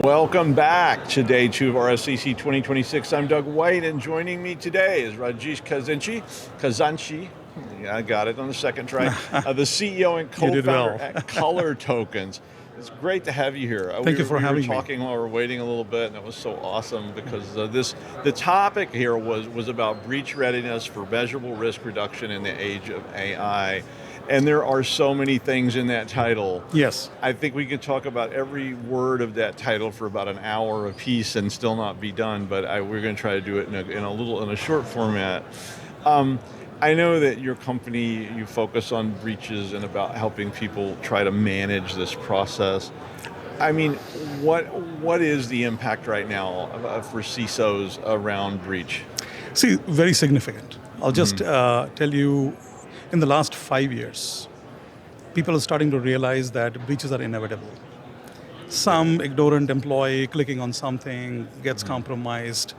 Welcome back to day 2 of RSAC 2026. I'm Doug White, and joining me today is Rajesh Khazanchi. Yeah, I got it on the second try. The CEO and co-founder at ColorTokens. It's great to have you here. Thank you for having me. We were talking while we were waiting a little bit, and it was so awesome because the topic here was about breach readiness for measurable risk reduction in the age of AI. And there are so many things in that title. Yes. I think we could talk about every word of that title for about an hour a piece and still not be done, but we're going to try to do it in a short format. I know that your company, you focus on breaches and about helping people try to manage this process. I mean, what is the impact right now for CISOs around breach? See, very significant. I'll just tell you, in the last 5 years, people are starting to realize that breaches are inevitable. Some ignorant employee clicking on something gets compromised.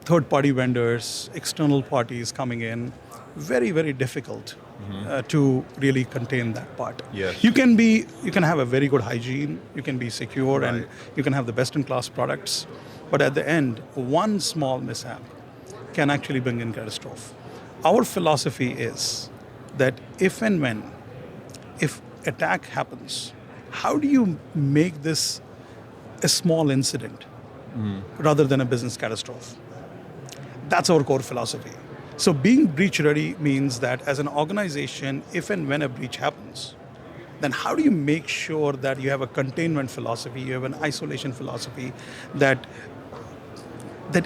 Third-party vendors, external parties coming in, very, very difficult to really contain that part. Yes. You can have a very good hygiene, you can be secure, right, and you can have the best-in-class products, but at the end, one small mishap can actually bring in catastrophe. Our philosophy is that if attack happens, how do you make this a small incident rather than a business catastrophe? That's our core philosophy. So being breach ready means that as an organization, if and when a breach happens, then how do you make sure that you have a containment philosophy, you have an isolation philosophy, that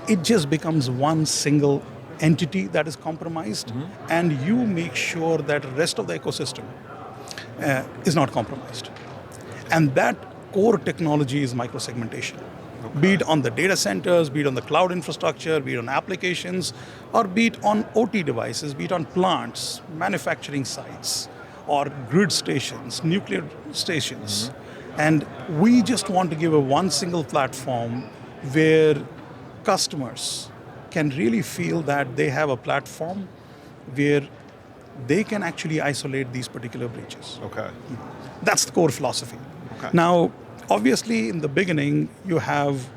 it just becomes one single entity that is compromised, and you make sure that the rest of the ecosystem is not compromised. And that core technology is microsegmentation. Okay. Be it on the data centers, be it on the cloud infrastructure, be it on applications, or be it on OT devices, be it on plants, manufacturing sites, or grid stations, nuclear stations. And we just want to give a one single platform where customers can really feel that they have a platform where they can actually isolate these particular breaches. Okay. That's the core philosophy. Okay. Now, obviously, in the beginning, you have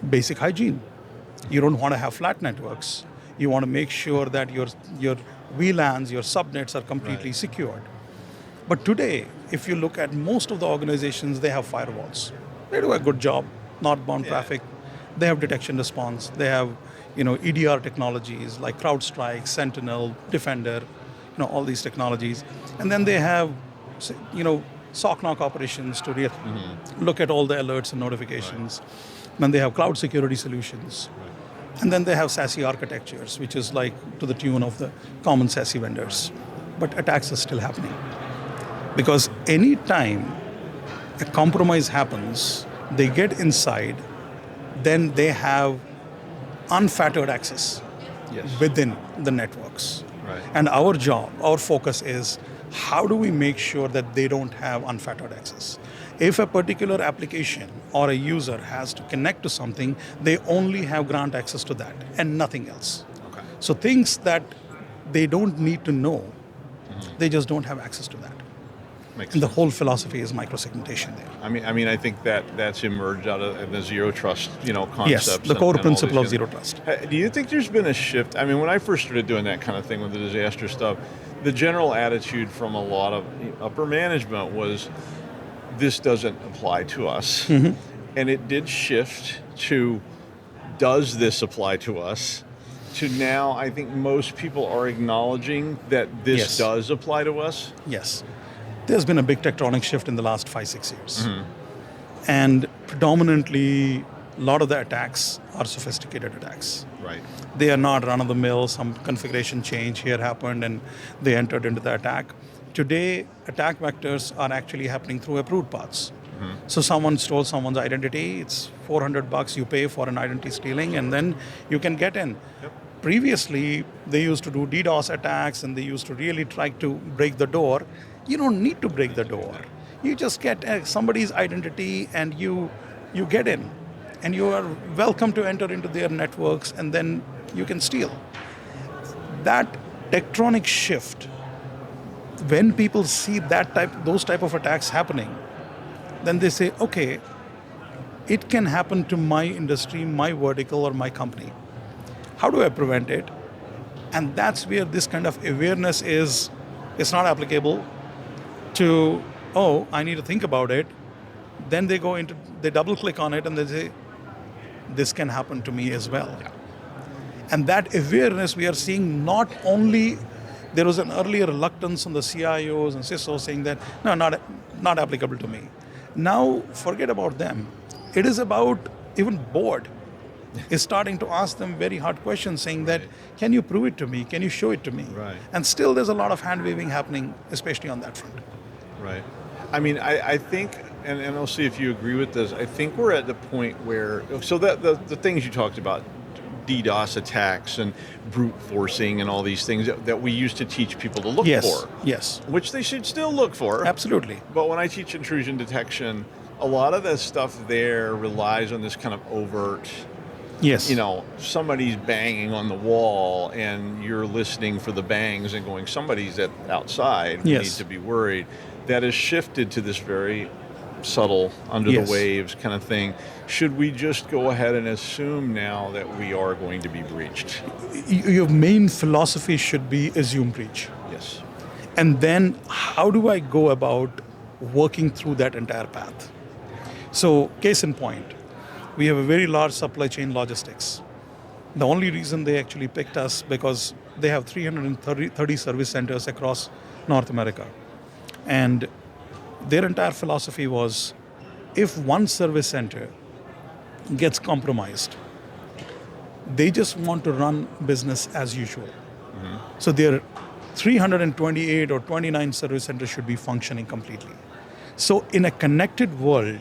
basic hygiene. You don't want to have flat networks. You want to make sure that your VLANs, your subnets are completely secured. But today, if you look at most of the organizations, they have firewalls. They do a good job, northbound traffic. They have detection response. They have, EDR technologies like CrowdStrike, Sentinel, Defender, all these technologies. And then they have, SOC knock operations to look at all the alerts and notifications. Right. Then they have cloud security solutions. Right. And then they have SASE architectures, which is like to the tune of the common SASE vendors. But attacks are still happening. Because any time a compromise happens, they get inside, then they have unfettered access within the networks. Right. And our job, our focus is, how do we make sure that they don't have unfettered access? If a particular application or a user has to connect to something, they only have grant access to that and nothing else. Okay. So things that they don't need to know, they just don't have access to that. Makes and sense. The whole philosophy is microsegmentation there. I mean, I think that's emerged out of the zero trust, concepts. Yes, the core principle of zero trust. Do you think there's been a shift? I mean, when I first started doing that kind of thing with the disaster stuff, the general attitude from a lot of upper management was, this doesn't apply to us. And it did shift to, does this apply to us? To now, I think most people are acknowledging that this does apply to us. Yes. There's been a big tectonic shift in the last 5-6 years. And predominantly, a lot of the attacks are sophisticated attacks. Right. They are not run-of-the-mill, some configuration change here happened and they entered into the attack. Today, attack vectors are actually happening through approved paths. So someone stole someone's identity, it's $400 you pay for an identity stealing, and then you can get in. Yep. Previously, they used to do DDoS attacks and they used to really try to break the door. You don't need to break the door. You just get somebody's identity and you get in. And you are welcome to enter into their networks, and then you can steal. That tectonic shift, when people see those type of attacks happening, then they say, okay, it can happen to my industry, my vertical, or my company. How do I prevent it? And that's where this kind of awareness is, it's not applicable to, oh, I need to think about it. Then they double click on it and they say, this can happen to me as well. Yeah. And that awareness we are seeing, not only, there was an earlier reluctance on the CIOs and CISOs saying that, no, not applicable to me. Now, forget about them. It is about even board is starting to ask them very hard questions saying that, can you prove it to me? Can you show it to me? Right. And still there's a lot of hand waving happening, especially on that front. Right. I mean, I think, and I'll see if you agree with this, I think we're at the point where, so that the things you talked about, DDoS attacks and brute forcing and all these things that we used to teach people to look for. Yes. Which they should still look for. Absolutely. But when I teach intrusion detection, a lot of the stuff there relies on this kind of overt, Yes. somebody's banging on the wall and you're listening for the bangs and going, somebody's outside, we Yes. need to be worried. That has shifted to this very subtle, under Yes. the waves kind of thing. Should we just go ahead and assume now that we are going to be breached? Your main philosophy should be assume breach. Yes. And then how do I go about working through that entire path? So case in point, we have a very large supply chain logistics. The only reason they actually picked us because they have 330 service centers across North America. And their entire philosophy was, if one service center gets compromised, they just want to run business as usual. Mm-hmm. So their 328 or 29 service centers should be functioning completely. So in a connected world,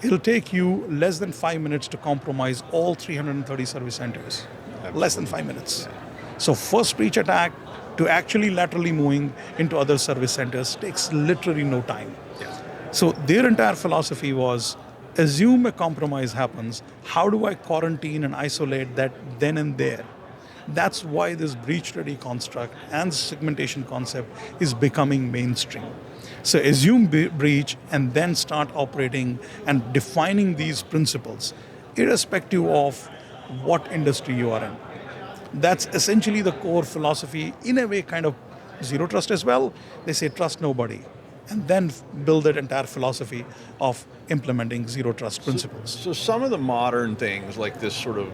it'll take you less than 5 minutes to compromise all 330 service centers. Absolutely. Less than 5 minutes. So first breach attack to actually laterally moving into other service centers takes literally no time. Yes. So their entire philosophy was, assume a compromise happens, how do I quarantine and isolate that then and there? That's why this breach-ready construct and segmentation concept is becoming mainstream. So assume breach and then start operating and defining these principles, irrespective of what industry you are in. That's essentially the core philosophy, in a way kind of zero trust as well. They say trust nobody, and then build that entire philosophy of implementing zero trust principles. So some of the modern things, like this sort of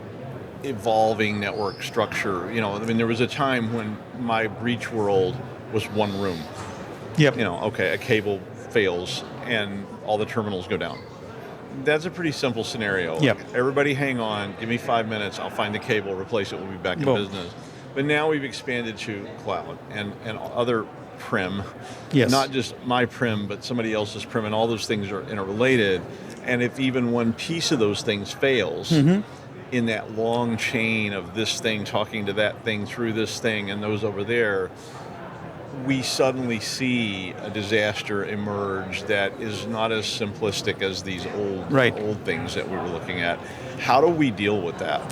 evolving network structure, there was a time when my breach world was one room. Yep. A cable fails and all the terminals go down. That's a pretty simple scenario. Yep. Like, everybody hang on, give me 5 minutes, I'll find the cable, replace it, we'll be back in business. But now we've expanded to cloud and other prim. Yes. Not just my prim, but somebody else's prim, and all those things are interrelated. And if even one piece of those things fails, in that long chain of this thing talking to that thing through this thing and those over there, we suddenly see a disaster emerge that is not as simplistic as these old things that we were looking at. How do we deal with that?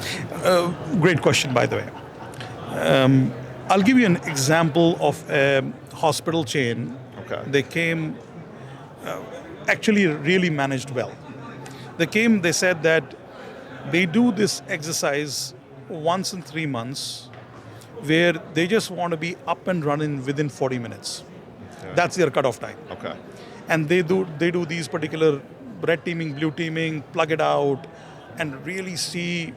Great question, by the way. I'll give you an example of a hospital chain. Okay. They came, actually really managed well. They said that they do this exercise once in 3 months, where they just want to be up and running within 40 minutes. Okay. That's their cutoff time. Okay. And they do these particular red teaming, blue teaming, plug it out, and really see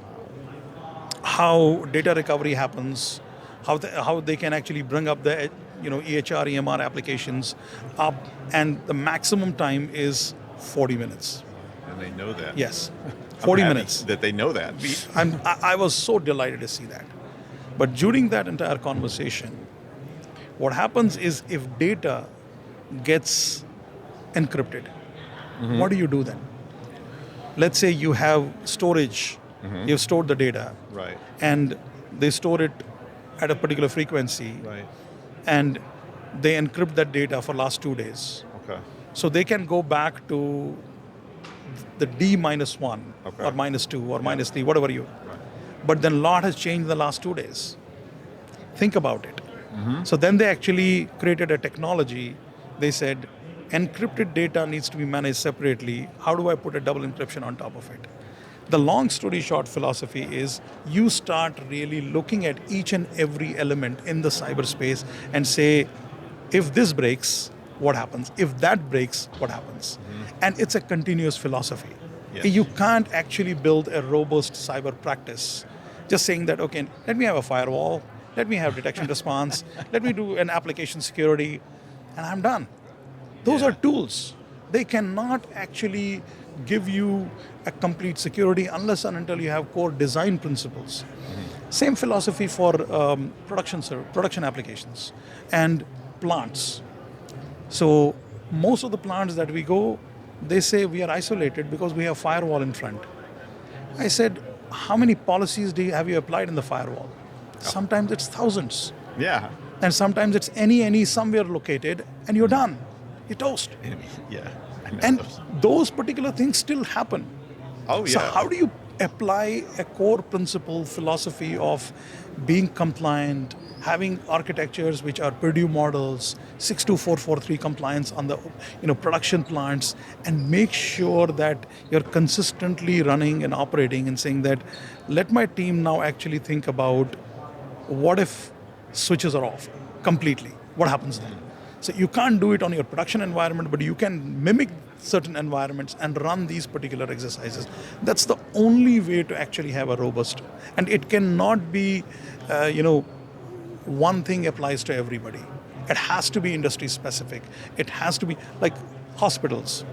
how data recovery happens, how they can actually bring up the EHR, EMR applications up, and the maximum time is 40 minutes. And they know that. Yes, 40 I'm happy minutes. that they know that. I was so delighted to see that. But during that entire conversation, what happens is if data gets encrypted, what do you do then? Let's say you have storage, you've stored the data, Right. and they store it at a particular frequency, Right. and they encrypt that data for last 2 days. Okay. So they can go back to the D-1 Okay. or -2 or -3, whatever you. But then a lot has changed in the last 2 days. Think about it. So then they actually created a technology. They said, Encrypted data needs to be managed separately. How do I put a double encryption on top of it? The long story short philosophy is you start really looking at each and every element in the cyberspace and say, if this breaks, what happens? If that breaks, what happens? And it's a continuous philosophy. Yes. You can't actually build a robust cyber practice just saying that, okay, let me have a firewall, let me have detection response, let me do an application security, and I'm done. Those are tools. They cannot actually give you a complete security unless and until you have core design principles. Same philosophy for production applications and plants. So most of the plants that we go, they say we are isolated because we have firewall in front. I said, how many policies have you applied in the firewall? Sometimes it's thousands. Yeah. And sometimes it's any somewhere located and you're done. You're toast. Yeah. I know And those. those particular things still happen. Oh, So yeah. how do you apply a core principle philosophy of being compliant, having architectures which are Purdue models, 62443 compliance on the production plants, and make sure that you're consistently running and operating and saying that, let my team now actually think about what if switches are off completely? What happens then? So you can't do it on your production environment, but you can mimic certain environments and run these particular exercises. That's the only way to actually have a robust, and it cannot be, one thing applies to everybody. It has to be industry specific. It has to be like hospitals.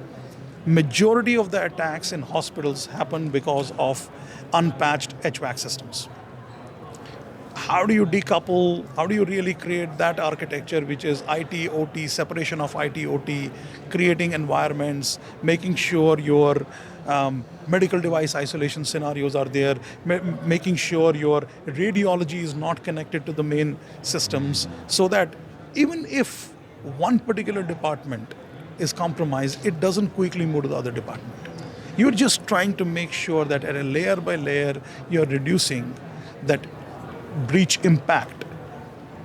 Majority of the attacks in hospitals happen because of unpatched HVAC systems. How do you decouple? How do you really create that architecture, which is IT, OT, separation of IT, OT, creating environments, making sure your medical device isolation scenarios are there, making sure your radiology is not connected to the main systems, so that even if one particular department is compromised, it doesn't quickly move to the other department. You're just trying to make sure that at a layer by layer, you're reducing that breach impact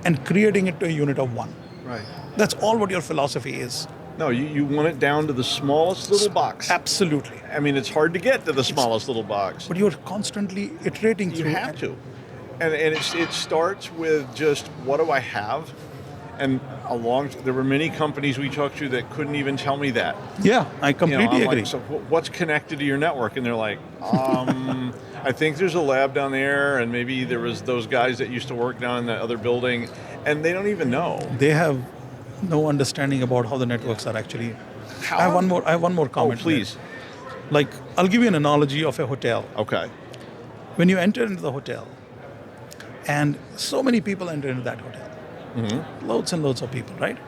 and creating it to a unit of one. Right. That's all what your philosophy is. No, you want it down to the smallest little box. Absolutely. I mean, it's hard to get to the smallest little box. But you're constantly iterating You through. have to. And it starts with just, what do I have? And there were many companies we talked to that couldn't even tell me that. Yeah, I completely I'm agree. like, so what's connected to your network? And they're like, I think there's a lab down there, and maybe there was those guys that used to work down in that other building, and they don't even know. They have no understanding about how the networks are actually. I have one more comment. Oh, please. Like, I'll give you an analogy of a hotel. Okay. When you enter into the hotel, and so many people enter into that hotel, loads and loads of people, right?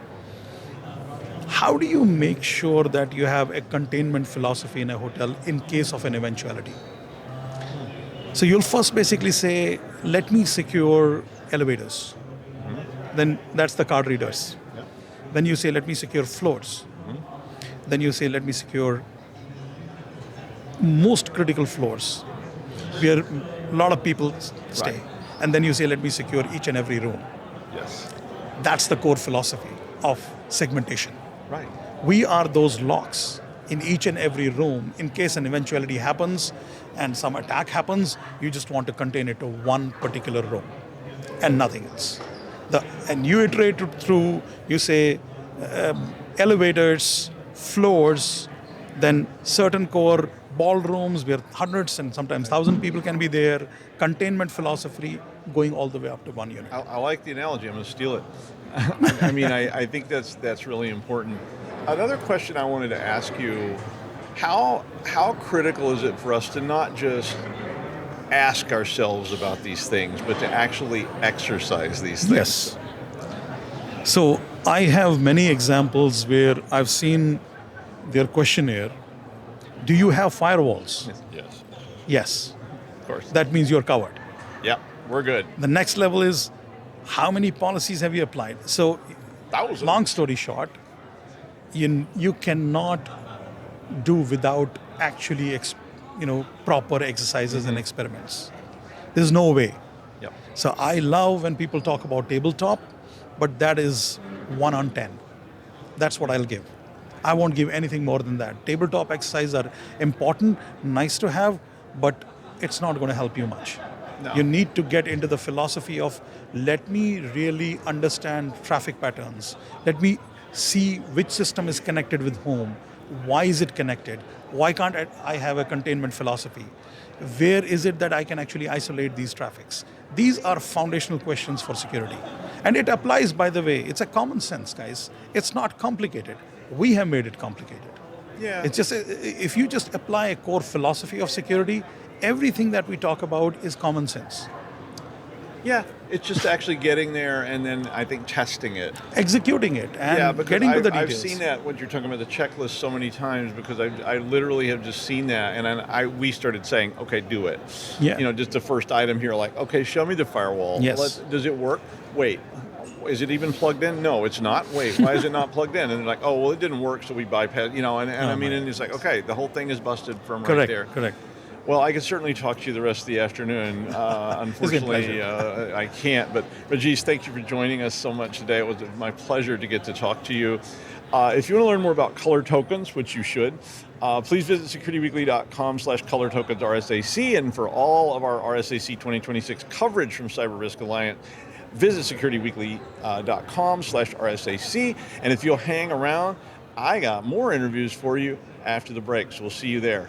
How do you make sure that you have a containment philosophy in a hotel in case of an eventuality? So you'll first basically say, let me secure elevators. Then that's the card readers. Yep. Then you say, let me secure floors. Then you say, let me secure most critical floors where a lot of people stay. Right. And then you say, let me secure each and every room. Yes. That's the core philosophy of segmentation. Right. We are those locks in each and every room. In case an eventuality happens and some attack happens, you just want to contain it to one particular room and nothing else. And you iterate it through, you say elevators, floors, then certain core ballrooms where hundreds and sometimes 1,000 people can be there, containment philosophy going all the way up to one unit. I like the analogy. I'm going to steal it. I mean, I think that's really important. Another question I wanted to ask you, how critical is it for us to not just ask ourselves about these things, but to actually exercise these things? Yes. So I have many examples where I've seen their questionnaire. Do you have firewalls? Yes. Yes. Of course. That means you're covered. Yep. We're good. The next level is, how many policies have you applied? So, Thousands. long story short, you cannot do without actually proper exercises and experiments. There's no way. Yep. So I love when people talk about tabletop, but that is 1 on 10. That's what I'll give. I won't give anything more than that. Tabletop exercises are important, nice to have, but it's not going to help you much. No. You need to get into the philosophy of, let me really understand traffic patterns. Let me see which system is connected with whom. Why is it connected? Why can't I have a containment philosophy? Where is it that I can actually isolate these traffics? These are foundational questions for security. And it applies, by the way, it's a common sense, guys. It's not complicated. We have made it complicated. Yeah. It's just, if you just apply a core philosophy of security, everything that we talk about is common sense. Yeah, it's just actually getting there and then I think testing it. Executing it and because getting to the I've details. seen that, what you're talking about, the checklist, so many times because I literally have just seen that, and we started saying, okay, do it. Yeah. You know, just the first item here, like, okay, show me the firewall. Yes. Does it work? Wait, is it even plugged in? No, it's not. Wait, why is it not plugged in? And they're like, oh, well, it didn't work, so we bypassed. You know, and I mean, and it's like, okay, the whole thing is busted from right there. Correct. Well, I could certainly talk to you the rest of the afternoon. Unfortunately, I can't. But Rajesh, thank you for joining us so much today. It was my pleasure to get to talk to you. If you want to learn more about color tokens, which you should, please visit securityweekly.com/colortokens RSAC. And for all of our RSAC 2026 coverage from CyberRisk Alliance, visit securityweekly.com/RSAC. And if you'll hang around, I got more interviews for you after the break. So we'll see you there.